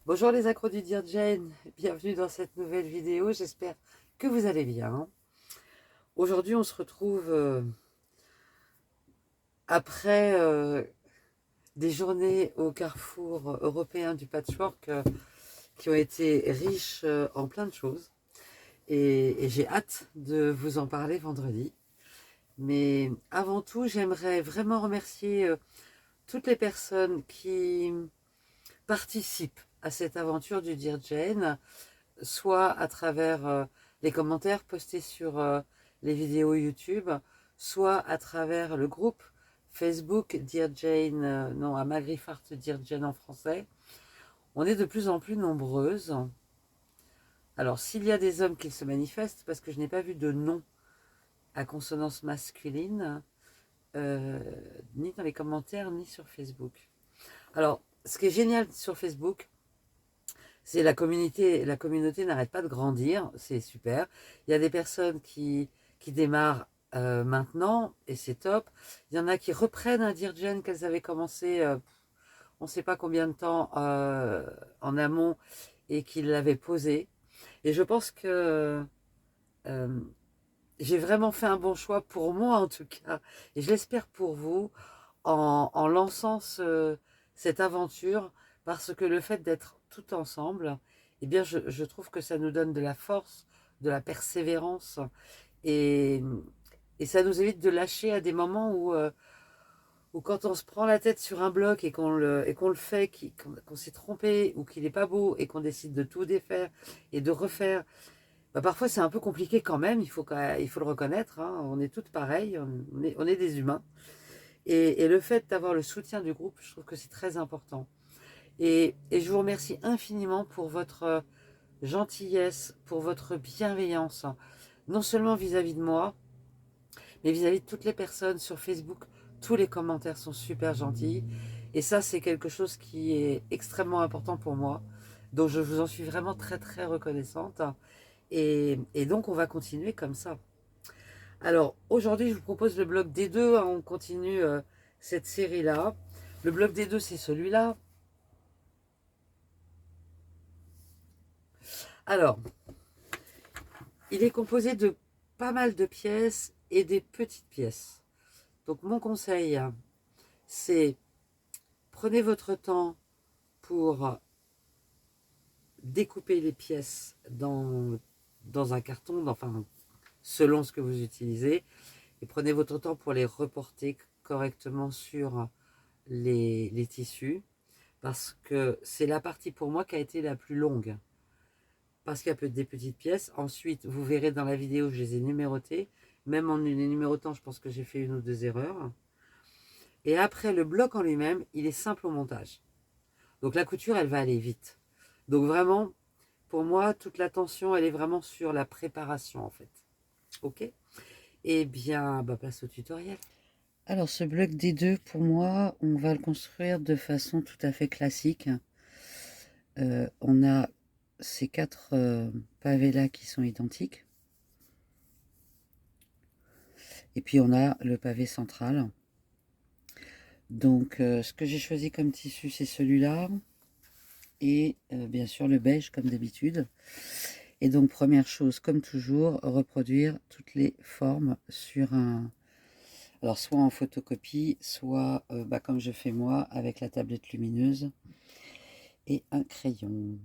Bonjour les accros du Dear Jane, bienvenue dans cette nouvelle vidéo, j'espère que vous allez bien. Aujourd'hui on se retrouve après des journées au carrefour européen du patchwork qui ont été riches en plein de choses et j'ai hâte de vous en parler vendredi. Mais avant tout j'aimerais vraiment remercier toutes les personnes qui participent à cette aventure du Dear Jane, soit à travers les commentaires postés sur les vidéos YouTube, soit à travers le groupe Facebook Dear Jane, non, à Magrifart Dear Jane en français. On est de plus en plus nombreuses. Alors, s'il y a des hommes qui se manifestent, parce que je n'ai pas vu de nom à consonance masculine, ni dans les commentaires, ni sur Facebook. Alors, ce qui est génial sur Facebook, c'est la communauté n'arrête pas de grandir, c'est super. Il y a des personnes qui démarrent maintenant, et c'est top. Il y en a qui reprennent un Dear Jane qu'elles avaient commencé, on ne sait pas combien de temps en amont, et qui l'avaient posé. Et je pense que euh, j'ai vraiment fait un bon choix pour moi en tout cas, et je l'espère pour vous, en lançant cette aventure, parce que le fait d'être tout ensemble, eh bien je trouve que ça nous donne de la force, de la persévérance, et, et ça nous évite de lâcher à des moments où quand on se prend la tête sur un bloc et qu'on le fait, qu'on s'est trompé ou qu'il n'est pas beau et qu'on décide de tout défaire et de refaire, bah parfois c'est un peu compliqué quand même, il faut le reconnaître, hein, on est toutes pareilles, on est des humains. Et le fait d'avoir le soutien du groupe, je trouve que c'est très important. Et je vous remercie infiniment pour votre gentillesse, pour votre bienveillance, non seulement vis-à-vis de moi, mais vis-à-vis de toutes les personnes sur Facebook. Tous les commentaires sont super gentils. Et ça, c'est quelque chose qui est extrêmement important pour moi. Donc, je vous en suis vraiment très, très reconnaissante. Et donc, on va continuer comme ça. Alors, aujourd'hui, je vous propose le bloc D2. On continue cette série-là. Le bloc D2, c'est celui-là. Alors, il est composé de pas mal de pièces et des petites pièces. Donc, mon conseil, c'est prenez votre temps pour découper les pièces dans un carton, enfin, selon ce que vous utilisez. Et prenez votre temps pour les reporter correctement sur les tissus, parce que c'est la partie pour moi qui a été la plus longue, parce qu'il y a des petites pièces. Ensuite, vous verrez dans la vidéo, je les ai numérotées. Même en les numérotant, je pense que j'ai fait une ou deux erreurs. Et après, le bloc en lui-même, il est simple au montage. Donc la couture, elle va aller vite. Donc vraiment, pour moi, toute l'attention, elle est vraiment sur la préparation, en fait. Ok? Eh bien, bah, place au tutoriel. Alors, ce bloc D2, pour moi, on va le construire de façon tout à fait classique. On a ces quatre pavés-là qui sont identiques. Et puis, on a le pavé central. Donc, ce que j'ai choisi comme tissu, c'est celui-là. Et bien sûr, le beige, comme d'habitude. Et donc, première chose, comme toujours, reproduire toutes les formes sur un... Alors, soit en photocopie, soit, comme je fais moi, avec la tablette lumineuse et un crayon.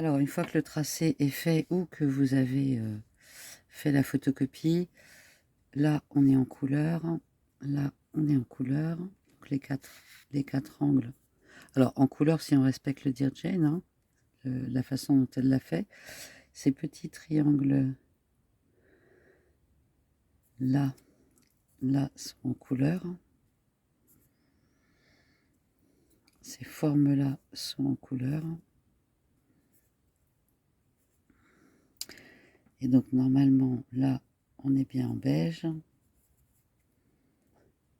Alors, une fois que le tracé est fait ou que vous avez fait la photocopie, là, on est en couleur. Là, on est en couleur. Donc, les quatre angles. Alors, en couleur, si on respecte le Dear Jane, hein, la façon dont elle l'a fait, ces petits triangles là sont en couleur. Ces formes-là sont en couleur. Et donc, normalement, là, on est bien en beige.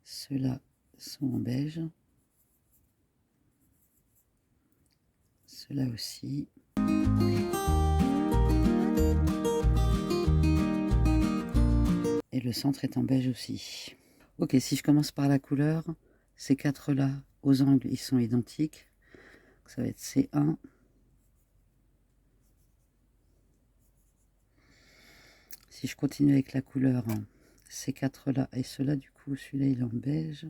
Ceux-là sont en beige. Ceux-là aussi. Et le centre est en beige aussi. Ok, si je commence par la couleur, ces quatre-là, aux angles, ils sont identiques. Ça va être C1. Si je continue avec la couleur, ces quatre-là et ceux-là, du coup, celui-là, il est en beige.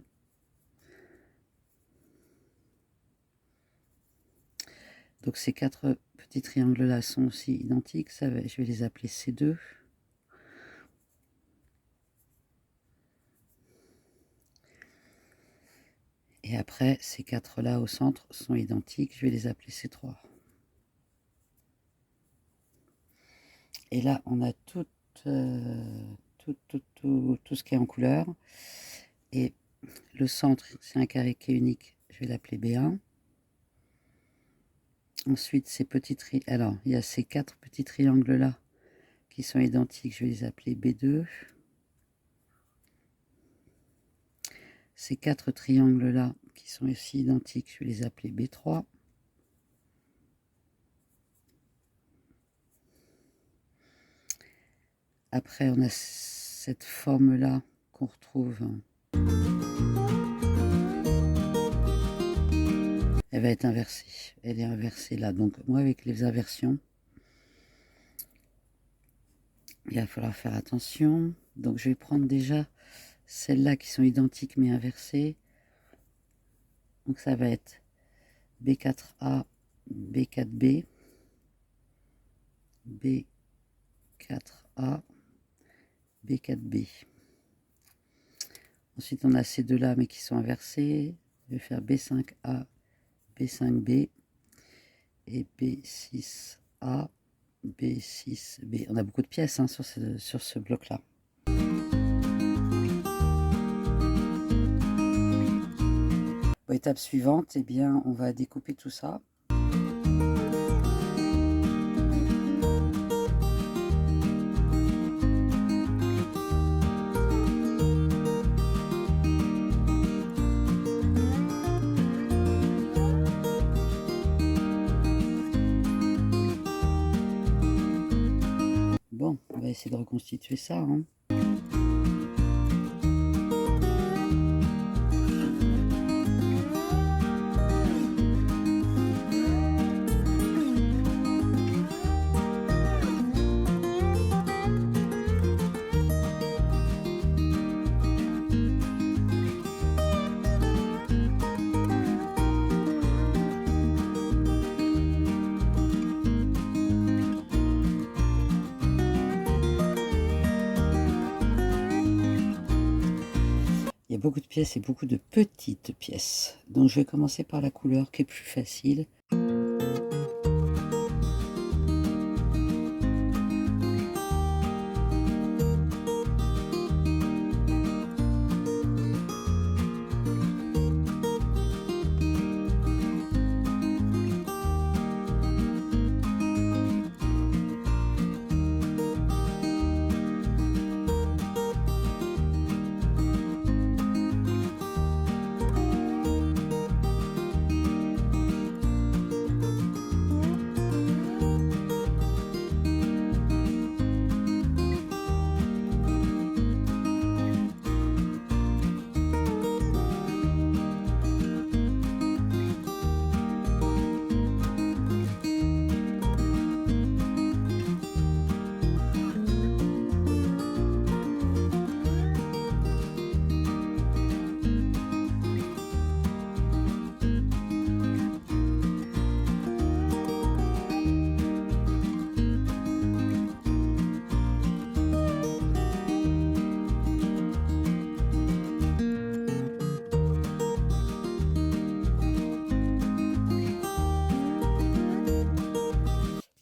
Donc ces quatre petits triangles-là sont aussi identiques. Je vais les appeler C2. Et après, ces quatre-là au centre sont identiques. Je vais les appeler C3. Et là, on a tout ce qui est en couleur. Et le centre, c'est un carré qui est unique. Je vais l'appeler B1. Ensuite, alors, il y a ces quatre petits triangles-là qui sont identiques. Je vais les appeler B2. Ces quatre triangles-là qui sont aussi identiques, je vais les appeler B3. Après, on a cette forme-là qu'on retrouve. Elle va être inversée. Elle est inversée là. Donc, moi, avec les inversions, il va falloir faire attention. Donc, je vais prendre déjà celles-là qui sont identiques mais inversées. Donc, ça va être B4A, B4B, B4A, B4B. Ensuite, on a ces deux-là, mais qui sont inversés. Je vais faire B5A, B5B et B6A, B6B. On a beaucoup de pièces hein, sur ce bloc-là. Bon, étape suivante, eh bien, on va découper tout ça. Bon, on va essayer de reconstituer ça. Hein. Il y a beaucoup de pièces et beaucoup de petites pièces. Donc je vais commencer par la couleur qui est plus facile.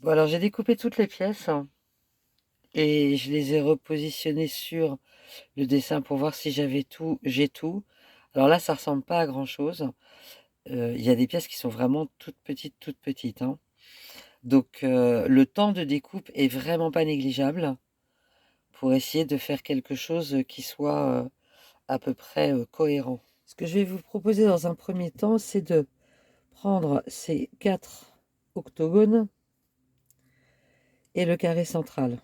Bon, alors j'ai découpé toutes les pièces et je les ai repositionnées sur le dessin pour voir si j'avais tout. J'ai tout. Alors là, ça ressemble pas à grand chose. Il y a des pièces qui sont vraiment toutes petites, hein. Donc le temps de découpe est vraiment pas négligeable pour essayer de faire quelque chose qui soit à peu près cohérent. Ce que je vais vous proposer dans un premier temps, c'est de prendre ces 4 octogones et le carré central.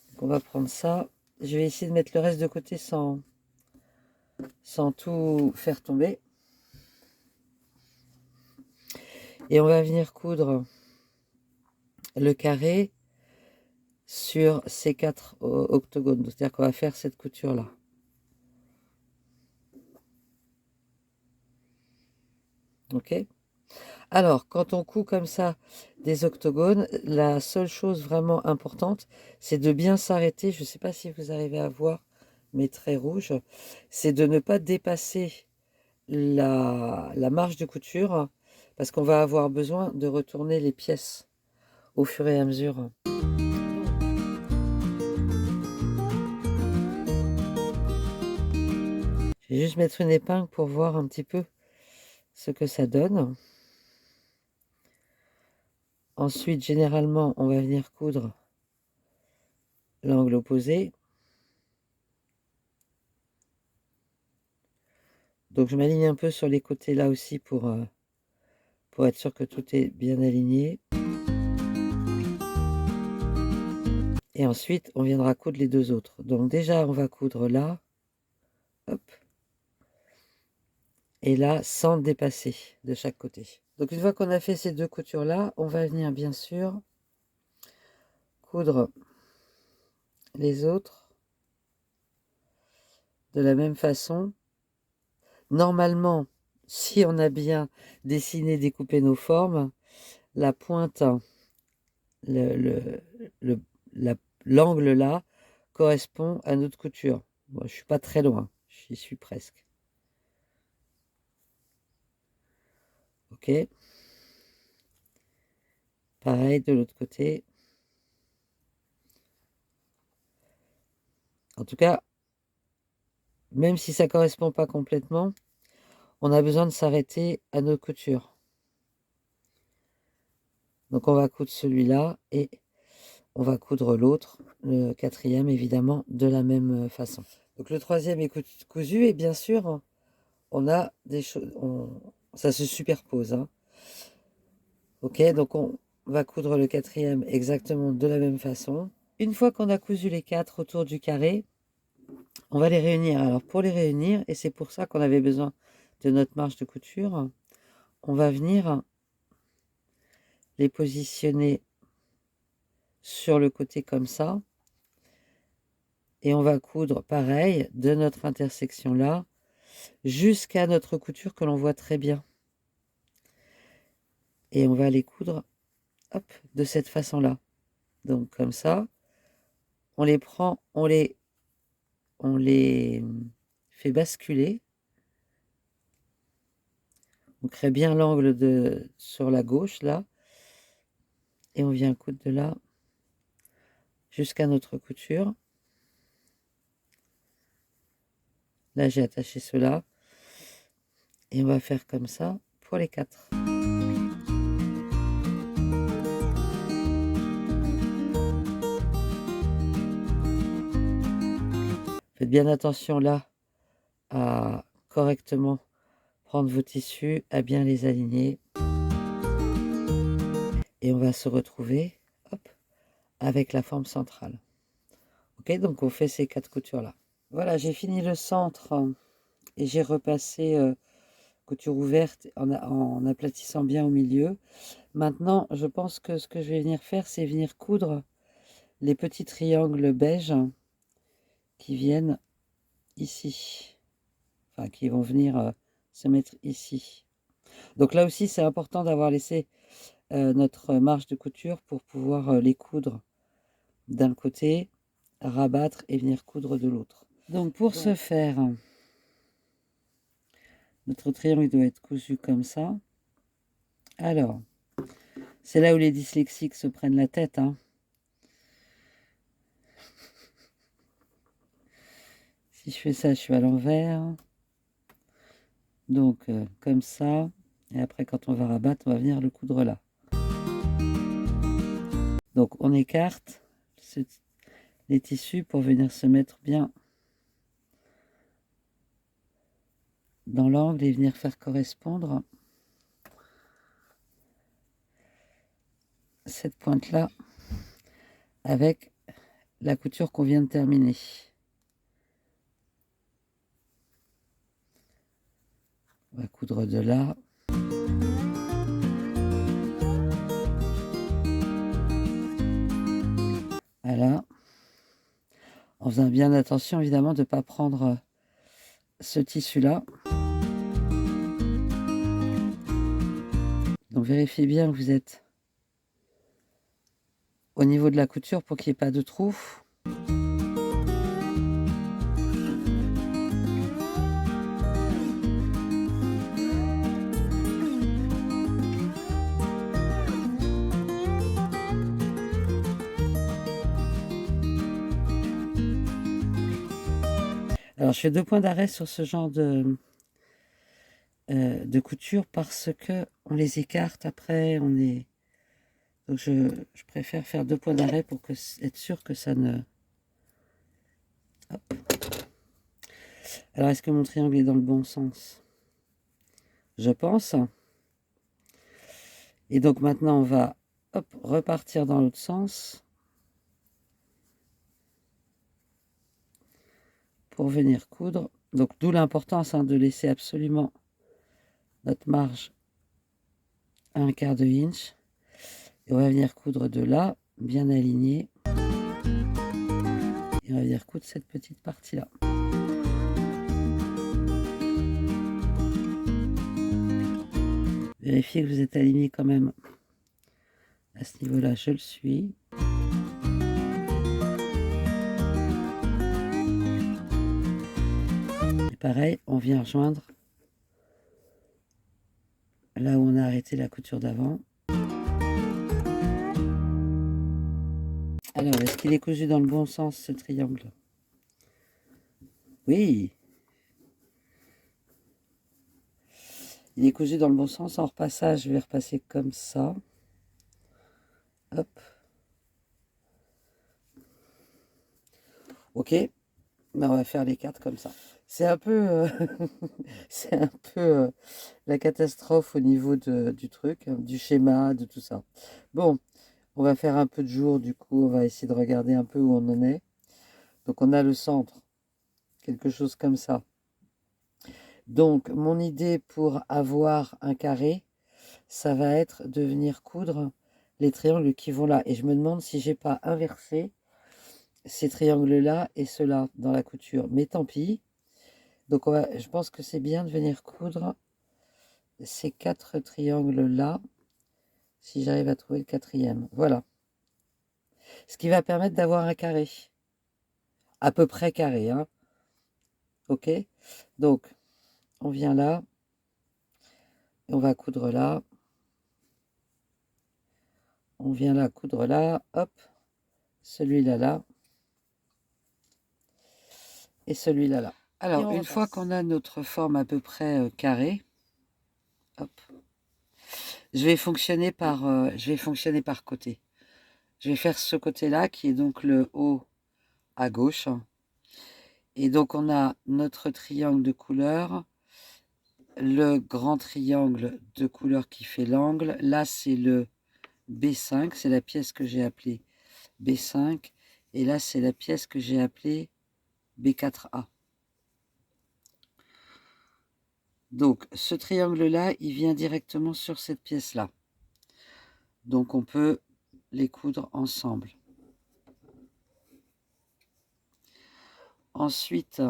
Donc on va prendre ça. Je vais essayer de mettre le reste de côté sans tout faire tomber. Et on va venir coudre le carré sur ces 4 octogones. C'est-à-dire qu'on va faire cette couture-là. Ok? Alors, quand on coud comme ça des octogones, la seule chose vraiment importante, c'est de bien s'arrêter. Je ne sais pas si vous arrivez à voir mes traits rouges. C'est de ne pas dépasser la marge de couture parce qu'on va avoir besoin de retourner les pièces au fur et à mesure. Je vais juste mettre une épingle pour voir un petit peu ce que ça donne. Ensuite, généralement, on va venir coudre l'angle opposé. Donc je m'aligne un peu sur les côtés là aussi pour être sûr que tout est bien aligné. Et ensuite, on viendra coudre les deux autres. Donc déjà, on va coudre là. Hop. Et là, sans dépasser de chaque côté. Donc une fois qu'on a fait ces deux coutures-là, on va venir bien sûr coudre les autres de la même façon. Normalement, si on a bien dessiné, découpé nos formes, la pointe, l'angle là, correspond à notre couture. Bon, je suis pas très loin, j'y suis presque. Ok. Pareil de l'autre côté. En tout cas, même si ça correspond pas complètement, on a besoin de s'arrêter à nos coutures. Donc on va coudre celui-là et on va coudre l'autre, le quatrième évidemment, de la même façon. Donc le troisième est cousu et bien sûr, on a des choses, ça se superpose, hein. Ok, donc on va coudre le quatrième exactement de la même façon. Une fois qu'on a cousu les 4 autour du carré, on va les réunir. Alors pour les réunir, et c'est pour ça qu'on avait besoin de notre marge de couture, on va venir les positionner sur le côté comme ça. Et on va coudre pareil de notre intersection là jusqu'à notre couture que l'on voit très bien. Et on va les coudre hop, de cette façon-là. Donc comme ça, on les prend, on les fait basculer. On crée bien l'angle sur la gauche là. Et on vient coudre de là jusqu'à notre couture. Là, j'ai attaché cela. Et on va faire comme ça pour les 4. Faites bien attention là à correctement prendre vos tissus, à bien les aligner. Et on va se retrouver hop, avec la forme centrale. Ok, donc on fait ces 4 coutures là. Voilà, j'ai fini le centre et j'ai repassé couture ouverte en aplatissant bien au milieu. Maintenant, je pense que ce que je vais venir faire, c'est venir coudre les petits triangles beige qui viennent ici. Enfin, qui vont venir se mettre ici. Donc là aussi, c'est important d'avoir laissé notre marge de couture pour pouvoir les coudre d'un côté, rabattre et venir coudre de l'autre. Donc pour ce faire, notre triangle doit être cousu comme ça. Alors, C'est là où les dyslexiques se prennent la tête, hein. Si je fais ça, je suis à l'envers. Donc, comme ça. Et après, quand on va rabattre, on va venir le coudre là. Donc, on écarte les tissus pour venir se mettre bien dans l'angle et venir faire correspondre cette pointe-là avec la couture qu'on vient de terminer. On va coudre de là. Voilà. En faisant bien attention, évidemment, de ne pas prendre ce tissu-là. Donc, vérifiez bien que vous êtes au niveau de la couture pour qu'il n'y ait pas de trou. Alors, je fais 2 points d'arrêt sur ce genre de couture parce que on les écarte après, on est... Donc, je préfère faire 2 points d'arrêt pour être sûr que ça ne... Hop. Alors, est-ce que mon triangle est dans le bon sens? Je pense. Et donc, maintenant, on va hop, repartir dans l'autre sens pour venir coudre. Donc, d'où l'importance de laisser absolument notre marge à 1/4 de inch. Et on va venir coudre de là, bien aligné. Et on va venir coudre cette petite partie-là. Vérifiez que vous êtes aligné quand même. À ce niveau-là, je le suis. Et pareil, on vient rejoindre là où on a arrêté la couture d'avant. Alors, est-ce qu'il est cousu dans le bon sens, ce triangle? Oui. Il est cousu dans le bon sens. En repassage, je vais repasser comme ça. Hop. Ok. Ben, on va faire les cartes comme ça. C'est un peu, c'est un peu la catastrophe au niveau du truc, du schéma, de tout ça. Bon, on va faire un peu de jour, du coup, on va essayer de regarder un peu où on en est. Donc, on a le centre, quelque chose comme ça. Donc, mon idée pour avoir un carré, ça va être de venir coudre les triangles qui vont là. Et je me demande si j'ai pas inversé ces triangles-là et ceux-là dans la couture. Mais tant pis. Donc, je pense que c'est bien de venir coudre ces 4 triangles-là, si j'arrive à trouver le 4e. Voilà. Ce qui va permettre d'avoir un carré. À peu près carré, hein. Ok? Donc, on vient là. Et on va coudre là. On vient là, coudre là. Hop. Celui-là, là. Et celui-là, là. Alors, une fois qu'on a notre forme à peu près carrée, hop, je vais fonctionner par côté. Je vais faire ce côté-là qui est donc le haut à gauche. Et donc, on a notre triangle de couleur, le grand triangle de couleur qui fait l'angle. Là, c'est le B5, c'est la pièce que j'ai appelée B5. Et là, c'est la pièce que j'ai appelée B4A. Donc, ce triangle-là, il vient directement sur cette pièce-là. Donc, on peut les coudre ensemble. Ensuite,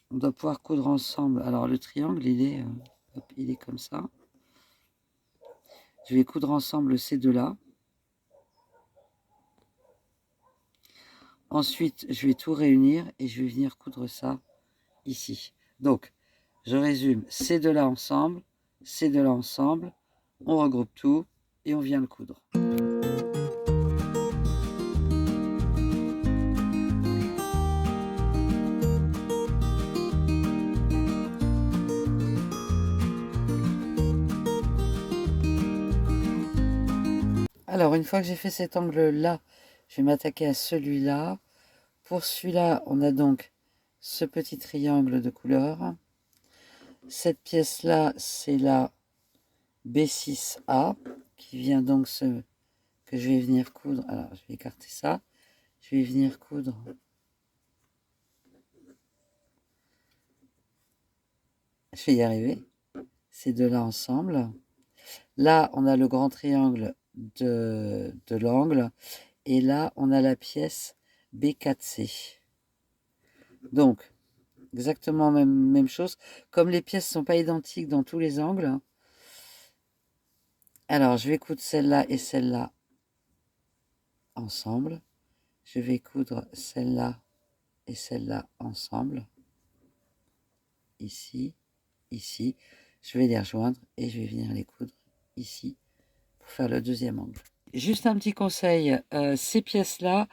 on doit pouvoir coudre ensemble. Alors, le triangle, il est comme ça. Je vais coudre ensemble ces deux-là. Ensuite, je vais tout réunir et je vais venir coudre ça ici. Donc, je résume, ces deux-là ensemble, ces deux-là ensemble. on regroupe tout et on vient le coudre. Alors, une fois que j'ai fait cet angle-là, je vais m'attaquer à celui-là. Pour celui-là, on a donc ce petit triangle de couleur. Cette pièce-là, c'est la B6A, qui vient donc que je vais venir coudre. Alors, je vais écarter ça. Je vais venir coudre je vais y arriver. Ces deux-là ensemble. Là, on a le grand triangle de l'angle. Et là, on a la pièce B4C. Donc, exactement même chose. Comme les pièces ne sont pas identiques dans tous les angles, alors je vais coudre celle-là et celle-là ensemble. Je vais coudre celle-là et celle-là ensemble. Ici, ici. Je vais les rejoindre et je vais venir les coudre ici pour faire le deuxième angle. Juste un petit conseil, ces pièces-là,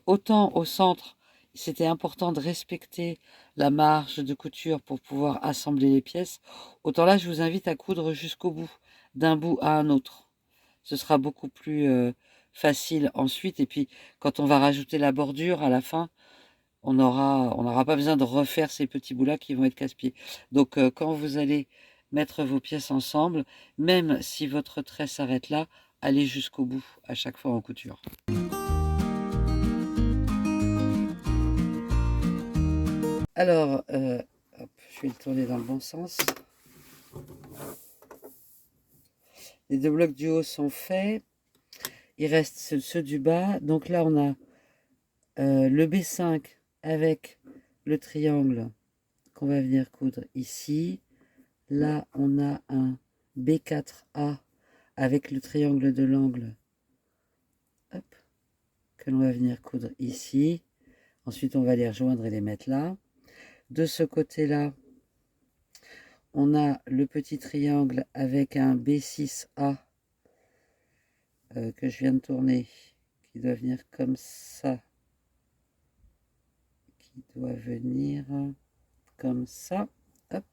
autant au centre, c'était important de respecter la marge de couture pour pouvoir assembler les pièces, autant là, je vous invite à coudre jusqu'au bout, d'un bout à un autre. Ce sera beaucoup plus facile ensuite. Et puis, quand on va rajouter la bordure à la fin, on n'aura pas besoin de refaire ces petits bouts-là qui vont être casse-pieds. Donc, quand vous allez mettre vos pièces ensemble, même si votre trait s'arrête là, allez jusqu'au bout à chaque fois en couture. Alors, hop, je vais le tourner dans le bon sens. Les deux blocs du haut sont faits. Il reste ceux du bas. Donc là, on a le B5 avec le triangle qu'on va venir coudre ici. Là, on a un B4A avec le triangle de l'angle que l'on va venir coudre ici. Ensuite, on va les rejoindre et les mettre là. De ce côté-là, on a le petit triangle avec un B6A que je viens de tourner, qui doit venir comme ça. Qui doit venir comme ça. Hop.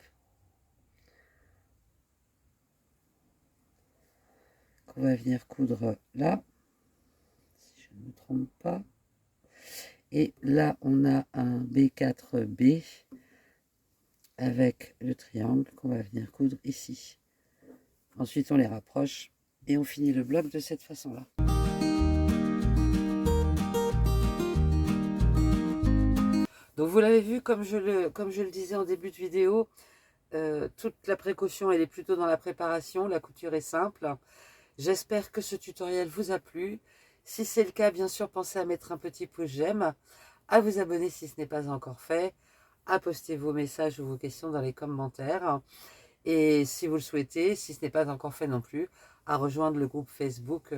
Qu'on va venir coudre là. Si je ne me trompe pas. Et là, on a un B4B avec le triangle qu'on va venir coudre ici. Ensuite, on les rapproche et on finit le bloc de cette façon-là. Donc, vous l'avez vu, comme je le disais en début de vidéo, toute la précaution, elle est plutôt dans la préparation. La couture est simple. J'espère que ce tutoriel vous a plu. Si c'est le cas, bien sûr, pensez à mettre un petit pouce j'aime, à vous abonner si ce n'est pas encore fait, à poster vos messages ou vos questions dans les commentaires. Et si vous le souhaitez, si ce n'est pas encore fait non plus, à rejoindre le groupe Facebook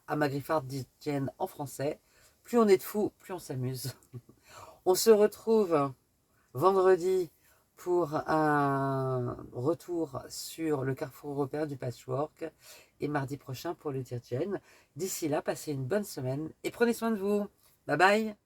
Ama Griffard Design en français. Plus on est de fous, plus on s'amuse. On se retrouve vendredi pour un retour sur le carrefour européen du patchwork et mardi prochain pour le Dirgen. D'ici là, passez une bonne semaine et prenez soin de vous. Bye bye.